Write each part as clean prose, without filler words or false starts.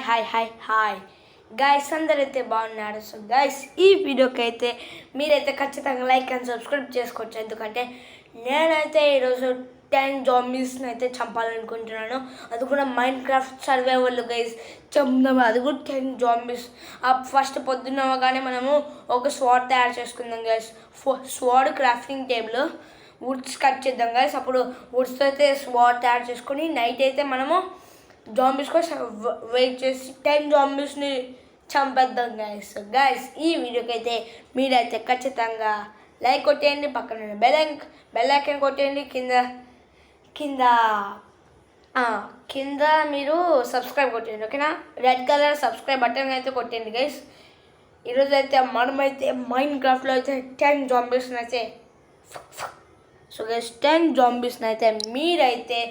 Hi guys, అందరైతే బాగున్నారు. So guys, ఈ వీడియోకి అయితే మీరైతే ఖచ్చితంగా లైక్ అండ్ సబ్స్క్రైబ్ చేసుకోవచ్చు. ఎందుకంటే నేనైతే ఈరోజు 10 జాంబీస్ని అయితే చంపాలనుకుంటున్నాను. అది కూడా మైండ్ క్రాఫ్ట్ సర్వైవల్ గైస్ చెప్దాం. అది కూడా 10 జాంబీస్. ఫస్ట్ పొద్దున్నగానే మనము ఒక స్వాడ్ తయారు చేసుకుందాం guys. Sword crafting table woods cut చేద్దాం గైస్. అప్పుడు వుడ్స్తో అయితే స్వాడ్ తయారు చేసుకొని నైట్ అయితే మనము జాంబీస్ కోసం వెయిట్ చేసి 10 జాంబీస్ని చంపేద్దాం గైస్. ఈ వీడియోకి అయితే మీరైతే ఖచ్చితంగా లైక్ కొట్టేయండి, పక్కన బెల్ ఐకాన్ కొట్టేయండి, కింద మీరు సబ్స్క్రైబ్ కొట్టేయండి, ఓకేనా? రెడ్ కలర్ సబ్స్క్రైబ్ బటన్ అయితే కొట్టేయండి గైస్. ఈరోజు అయితే మనమైతే మైండ్ క్రాఫ్ట్లో అయితే 10 జాంబీస్ని అయితే సో గైస్ 10 జాంబీస్ని అయితే మీరైతే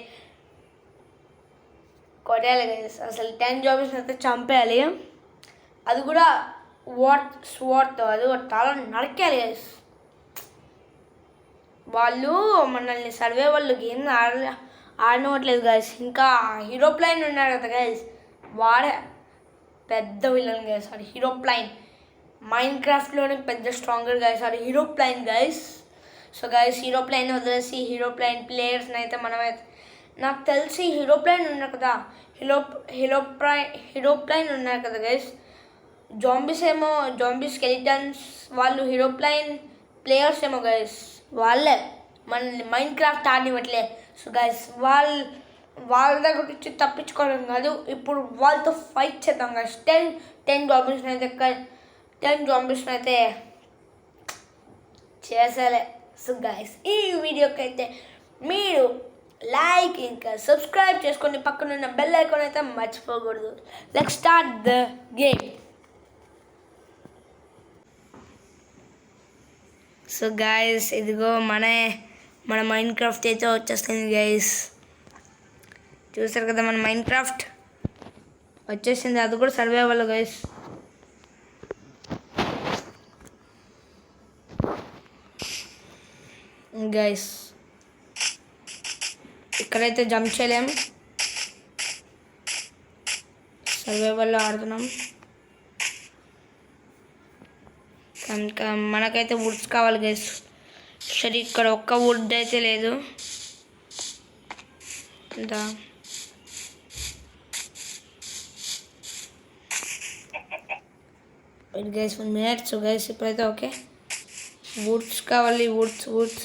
కొట్టాలి గైస్. అసలు 10 జాంబీస్ని అయితే చంపేయాలి. అది కూడా స్వాట్తో, అది కూడా తల నరికేయాలి గైస్. వాళ్ళు మనల్ని సర్వే వాళ్ళు గేమ్ ఆడనివ్వట్లేదు గైస్. ఇంకా హీరోప్లైన్ ఉన్నారు కదా గైస్, వాడే పెద్ద విలన్ గైస్. అది హీరోప్లైన్ మైండ్ క్రాఫ్ట్లోనే పెద్ద స్ట్రాంగర్ గైస్. అది హీరోప్లైన్ గైస్. సో గైస్, హీరోప్లైన్ వదిలేసి హీరోప్లైన్ ప్లేయర్స్ని అయితే మనమైతే, నాకు తెలిసి హీరోప్లైన్ ఉన్నారు కదా, హీరోప్లైన్ ఉన్నారు కదా గైస్. జాంబీ స్కెలిటన్స్ వాళ్ళు హీరోప్లైన్ ప్లేయర్స్ ఏమో గైస్. వాళ్ళే మనల్ని మైండ్ క్రాఫ్ట్ ఆడినివ్వట్లే. సో గైస్, వాళ్ళ దగ్గర నుంచి తప్పించుకోవడం కాదు, ఇప్పుడు వాళ్ళతో ఫైట్ చేద్దాం గైస్. 10 జాంబీస్ని అయితే చేసేలే. సో గైస్, ఈ వీడియోకి అయితే మీరు లైక్ ఇంకా సబ్స్క్రైబ్ చేసుకోండి, పక్కన ఉన్న బెల్ ఐకాన్ అయితే మర్చిపోకూడదు. Let's start the game. So guys, ఇదిగో మన మైండ్ క్రాఫ్ట్ అయితే వచ్చేస్తుంది గైస్. చూసారు కదా, మన మైండ్ క్రాఫ్ట్ వచ్చేసింది. అది కూడా సర్వైవల్ గైస్. గైస్, ఇక్కడైతే జంప్ చేయలేం, సర్వైవల్లో ఆడుతున్నాం. కనుక మనకైతే వుడ్స్ కావాలి గైస్. సరే, ఇక్కడ ఒక్క వుడ్ అయితే లేదు. ఇంత గైస్ 1 minute. సో గైస్, ఇప్పుడైతే ఓకే, వుడ్స్ కావాలి, వుడ్స్.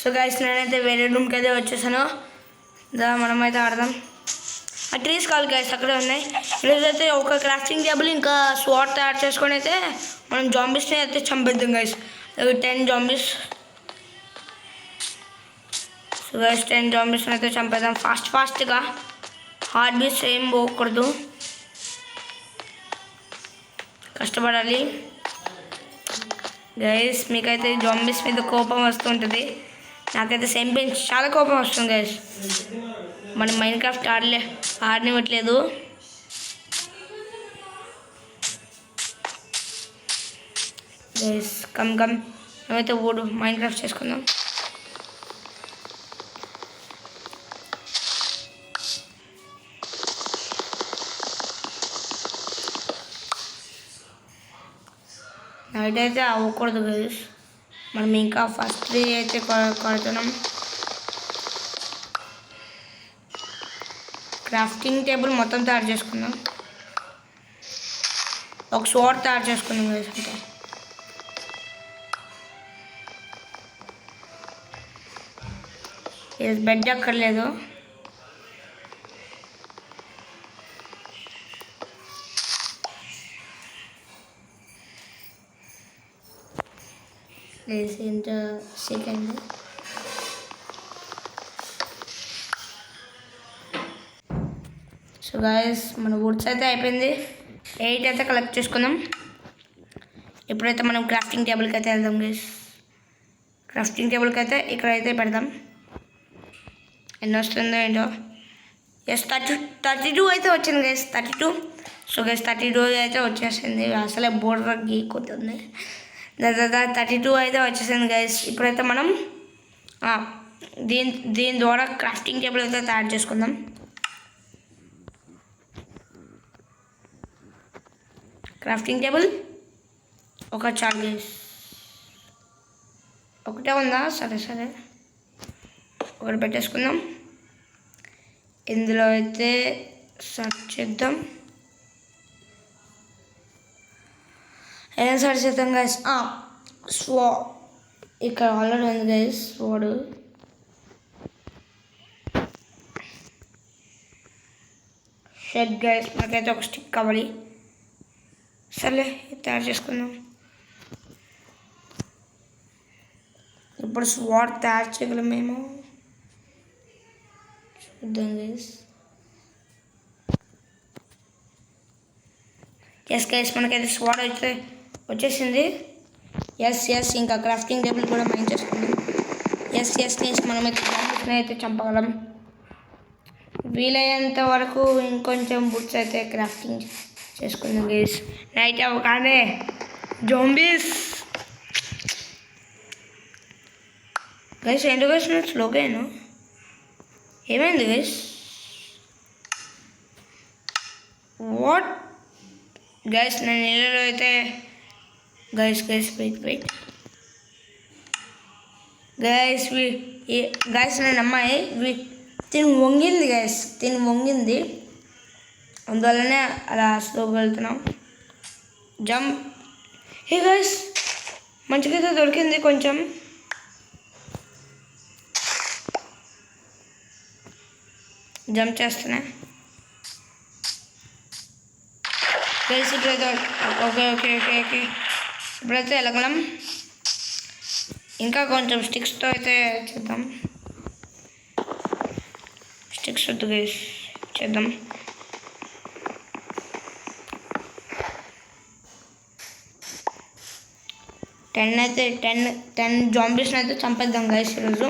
సో గైస్, నేనైతే వేరే రూమ్కి అయితే వచ్చేసాను. మనమైతే ఆడదాం. ఆ ట్రీస్ కావాలి గైస్, అక్కడే ఉన్నాయి. ఈరోజైతే ఒక క్రాఫ్టింగ్ టేబుల్ ఇంకా స్వాట్ తయారు చేసుకొని అయితే మనం జాంబీస్ని అయితే చంపేద్దాం గైస్. 10 జాంబీస్. సో గైస్, 10 జాంబీస్ని అయితే చంపేద్దాం ఫాస్ట్గా. హార్ట్ బీట్స్ ఏం పోకూడదు, కష్టపడాలి గైస్. మీకైతే జాంబీస్ మీద కోపం వస్తుంటుంది, నాకైతే సేమ్ పెంచ్ చాలా కోపం వస్తుంది గైస్. మన మైండ్ క్రాఫ్ట్ ఆడనివ్వట్లేదు. గైస్ కమ్ మేమైతే మైండ్ క్రాఫ్ట్ చేసుకుందాం. నైట్ అయితే అవ్వకూడదు గైస్. మనం ఇంకా ఫస్ట్ ట్రీ అయితే కొడుతున్నాం. క్రాఫ్టింగ్ టేబుల్ మొత్తం తయారు చేసుకుందాం. ఒక స్వాడ్ తయారు చేసుకుందాం గైస్. అంటే బెడ్ అక్కర్లేదు. సెకండ్ సో గైస్, మన వుడ్స్ అయితే అయిపోయింది. 8 అయితే కలెక్ట్ చేసుకుందాం. ఇప్పుడైతే మనం క్రాఫ్టింగ్ టేబుల్కి అయితే వెళ్దాం గైస్. క్రాఫ్టింగ్ టేబుల్కి అయితే ఇక్కడైతే పెడదాం. ఎన్ని వస్తుందో ఏంటో. ఎస్ 32 అయితే వచ్చింది గైస్. 32. సో గైస్, 32 అయితే వచ్చేసింది. అసలే బోర్డర్ గీక్కుంటుంది. 32 అయితే వచ్చేసింది గైస్. ఇప్పుడైతే మనం దీని ద్వారా క్రాఫ్టింగ్ టేబుల్ అయితే తయారు చేసుకుందాం. క్రాఫ్టింగ్ టేబుల్ ఒక చాలు గైస్. ఒకటే ఉందా? సరే సరే ఒకటి పెట్టేసుకుందాం. ఇందులో అయితే సెర్చ్ చేద్దాం. ఏం సెర్చ్ చేద్దాం గైస్? ఇక్కడ ఆల్రెడీ ఉంది గైస్ స్వాడ్. షెడ్ గైస్, మనకైతే ఒక స్టిక్ కావాలి. సర్లే తయారు చేసుకుందాం. ఇప్పుడు స్వాడ్ తయారు చేయగలమేమో చూద్దాం గైస్. ఎస్ గైస్, మనకైతే స్వాడ్ వచ్చేసింది. ఎస్ ఇంకా క్రాఫ్టింగ్ టేబుల్ కూడా మైండ్ చేసుకుందాం. ఎస్ గైస్, మనమైతే జాంబీస్ని అయితే చంపగలం. వీలైనంత వరకు ఇంకొంచెం బుట్స్ అయితే క్రాఫ్టింగ్ చేసుకుందాం గైస్. నైట్ అవ్వగానే జాంబీస్ గైస్. ఎందుకు వేసిన స్లోగా ఏమైంది గైస్? వాట్ గైస్, నేను నీళ్ళలో అయితే గైస్ వెయిట్ గైస్ నేను అమ్మాయి తిని వంగింది అందువల్లనే అలా స్లోగా వెళ్తున్నాం. జంప్. హే గైస్, మంచిగా అయితే దొరికింది కొంచెం. జంప్ చేస్తున్నా గైస్. ఇప్పుడైతే ఓకే ఇప్పుడైతే వెళ్ళగలం. ఇంకా కొంచెం స్టిక్స్తో అయితే చేద్దాం. స్టిక్స్ వద్దు గైస్, చేద్దాం. టెన్ జాంబీస్ని అయితే చంపేద్దాం గైస్ ఈరోజు.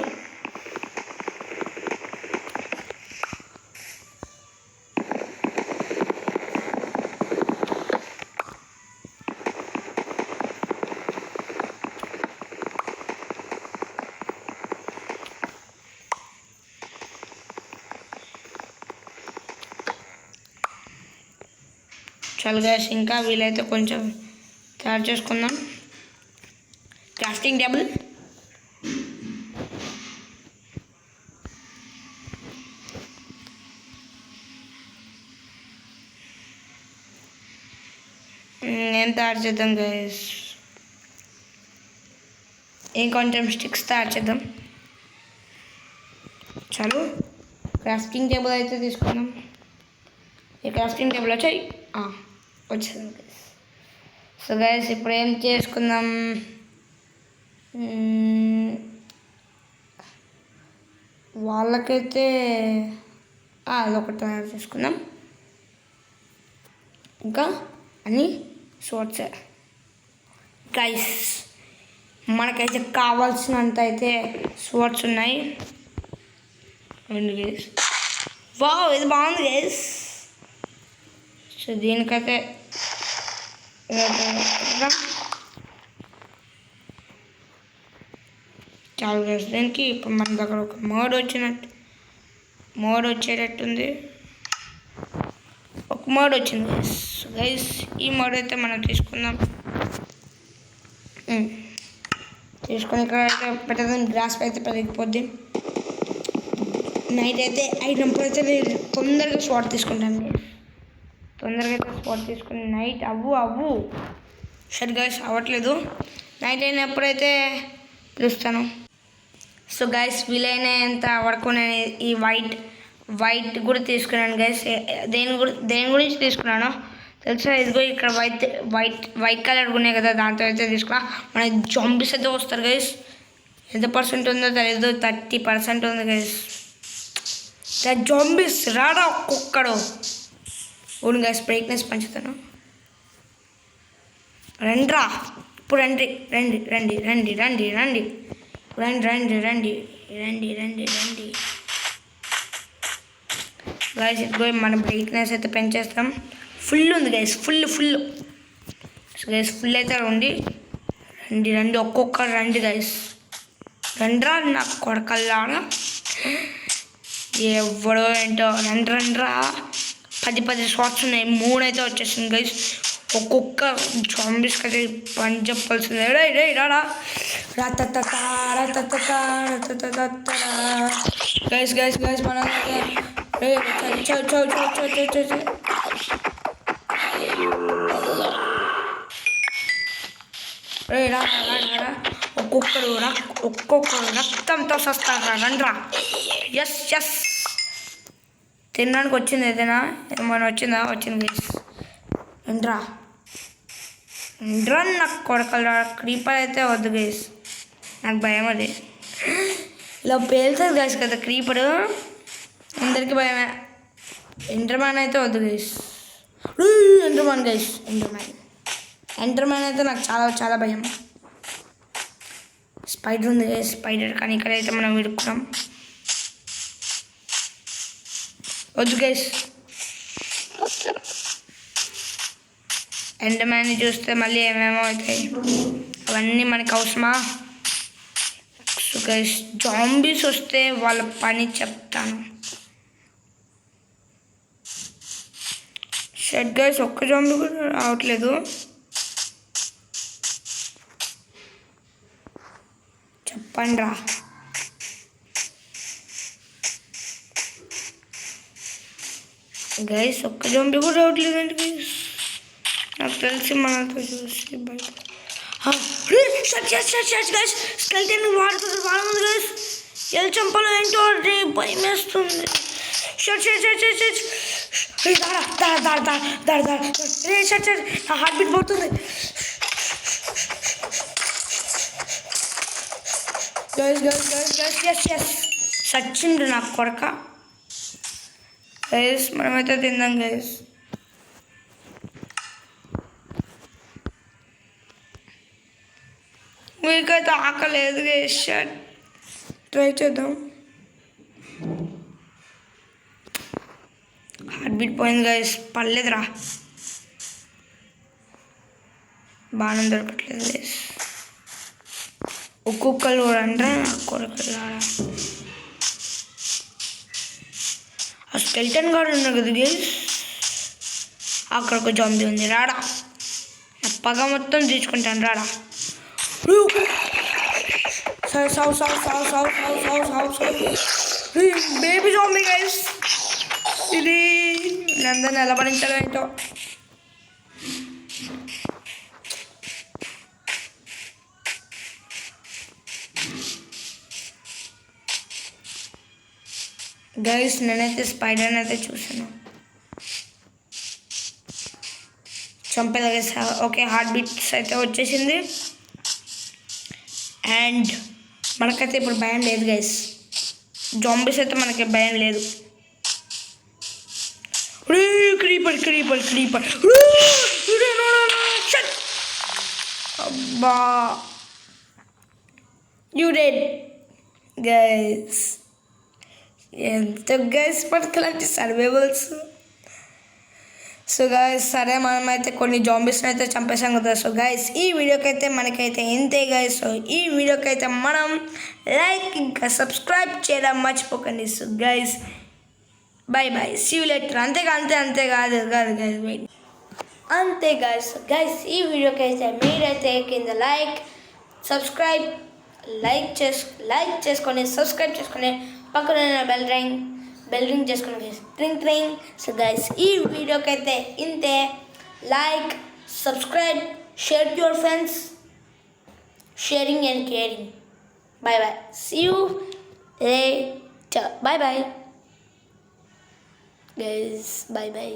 చాలు గైస్, ఇంకా వీలైతే కొంచెం తయారు చేసుకుందాం. క్రాఫ్టింగ్ టేబుల్ నేను తయారు చేద్దాం గైస్. ఇంకొంచెం స్టిక్స్ తయారు చేద్దాం. చాలు క్రాఫ్టింగ్ టేబుల్ అయితే తీసుకుందాం. ఈ క్రాఫ్టింగ్ టేబుల్ వచ్చింది గైస్. సో గైస్, ఇప్పుడు ఏం చేసుకుందాం? వాళ్ళకైతే అదొకటి తయారు చేసుకుందాం. ఇంకా అన్ని షార్ట్స్ గైస్. మనకైతే కావాల్సినంత అయితే షార్ట్స్ ఉన్నాయి. గైస్ వావ్, ఇది బాగుంది గైస్. సో దీనికైతే చాలు గైస్. దీనికి ఇప్పుడు మన దగ్గర ఒక మోడ్ వచ్చేటట్టుంది. ఒక మోడ్ వచ్చింది గైస్. గైస్, ఈ మోడ్ అయితే మనం తీసుకుందాం. తీసుకొని ఇక్కడ అయితే పెట్టేదాం. గ్రాస్ అయితే పెరిగిపోద్ది. నైట్ అయితే అయినప్పుడు అయితే నేను తొందరగా స్పాట్ తీసుకుంటాను. తొందరగా అయితే స్పాట్ తీసుకుని నైట్ అవ్వు షట్ గైస్ అవ్వట్లేదు. నైట్ అయినప్పుడైతే పిలుస్తాను. సో గైస్, వీలైనంత వరకు నేను ఈ వైట్ కూడా తీసుకున్నాను గైస్. దేని గురించి తీసుకున్నాను తెలుసా? ఇదిగో ఇక్కడ వైట్ కలర్ ఉన్నాయి కదా, దాంతో అయితే తీసుకున్నా. మనకి జాంబీస్ అయితే వస్తారు గైస్. ఎంత పర్సెంట్ ఉందో తెలియదు, 30% ఉంది గైస్. జాంబీస్ రాడా ఒక్కొక్కడు. అవును గైస్, బ్రైట్నెస్ పంచుతాను. రండ్రా, ఇప్పుడు రండి గైస్. ఇదిగో మన బ్రైట్నెస్ అయితే పెంచేస్తాం. ఫుల్ ఉంది గైస్, ఫుల్ గైస్. ఫుల్ అయితే రండి ఒక్కొక్కరు రండి గైస్. రండ్రా నా కొడకల్లాగా. ఎవడో ఏంటో రండ్రా. 10 షాట్స్ ఉన్నాయి. 3 అయితే వచ్చేసింది గైస్. ఒక్కొక్క జాంబీస్కి అయితే పని చెప్పాల్సిందే. రే రే రాడా గైస్ గైస్ గైస్ మనం రే రే రా ఒక్కొక్కరు రక్తంతో సస్తారా రండ్రా. ఎస్ ఎస్ తినడానికి వచ్చింది ఏదైనా ఏమైనా వచ్చింది గైస్. రండ్రా నాకు కొడకలు క్రీపర్ అయితే వద్దు గైస్, నాకు భయం అది. ఇలా పేలుతుంది గైస్ కదా క్రీపరు, అందరికీ భయమే. ఎండర్మ్యాన్ అయితే వద్దు గైస్. ఎండర్మ్యాన్ గైస్, ఎండర్మ్యాన్ అయితే నాకు చాలా చాలా భయం. స్పైడర్ ఉంది గైస్, స్పైడర్ కానీ ఇక్కడైతే మనం విడుకున్నాం. వద్దు గైస్, ఎండర్మ్యాన్ని చూస్తే మళ్ళీ ఏమేమో అవుతాయి, అవన్నీ మనకు అవసరమా? సో గైస్ జాంబీస్ వస్తే వాళ్ళ పని చెప్తాను. షెడ్ గైస్ ఒక్క జాంబీ కూడా రావట్లేదు. చెప్పండి రా. గైస్ ఒక్క జాంబీ కూడా రావట్లేదండి గైస్. నాకు తెలిసి మనతో చూసి బయట స్కెల్టన్ వాడుతుంది వాళ్ళ గైస్. ఎల్ చంపలో ఏంటో భయం వేస్తుంది. నా హార్ట్ బీట్ పోతుంది. సచ్చిండు నాకు కొరక. గైస్ మనమైతే తిందాం గైస్. మీకైతే ఆకలేదు గైస్, ట్రై చేద్దాం. హార్ట్ బీట్ పోయింది గైస్, పర్లేదురా. బాణం దొరకట్లేదు గైస్. ఒక్కొక్కరు కూడా అంటారా కొరకలు రాడా. ఆ స్కెల్టన్ గార్డ్ ఉన్నా కదా గైస్, అక్కడ ఒక జాంబీ ఉంది. రాడా నా పగ మొత్తం తీసుకుంటాను. రాడా బేబీ జాంబీ గైస్. ఇది నందన్ ఎలా పడించాలో ఏంటో. గైస్ నేనైతే స్పైడర్ని అయితే చూసాను, చంపేదా గైస్. ఓకే హార్ట్ బీట్స్ అయితే వచ్చేసింది. అండ్ మనకైతే ఇప్పుడు భయం లేదు గైస్, జాంబీస్ అయితే మనకి భయం లేదు. క్రీపర్ అబ్బా యూ డెడ్ గైస్. ఎంత గైస్ మనకి సర్వైవల్స్. సో గైస్ సరే మనమైతే కొన్ని జాంబీస్ని అయితే చంపేసాం కదా. సో గైస్ ఈ వీడియోకి అయితే మనకైతే ఇంతే గైస్. సో ఈ వీడియోకి అయితే మనం లైక్ ఇంకా సబ్స్క్రైబ్ చేయడం మర్చిపోకండి. So guys bye bye, see you later. అంతే కాదు గైస్ వెయిట్, అంతే గైస్. గైస్ ఈ వీడియోకి అయితే మీరైతే కింద సబ్స్క్రైబ్ చేసుకొని సబ్స్క్రైబ్ చేసుకొని పక్కన బెల్ రింగ్ చేసుకుని ట్రింగ్. సో గైస్ ఈ వీడియోకి అయితే ఇంతే. Like subscribe share to your friends, sharing and caring. Bye bye, see you later. Bye bye guys, bye by.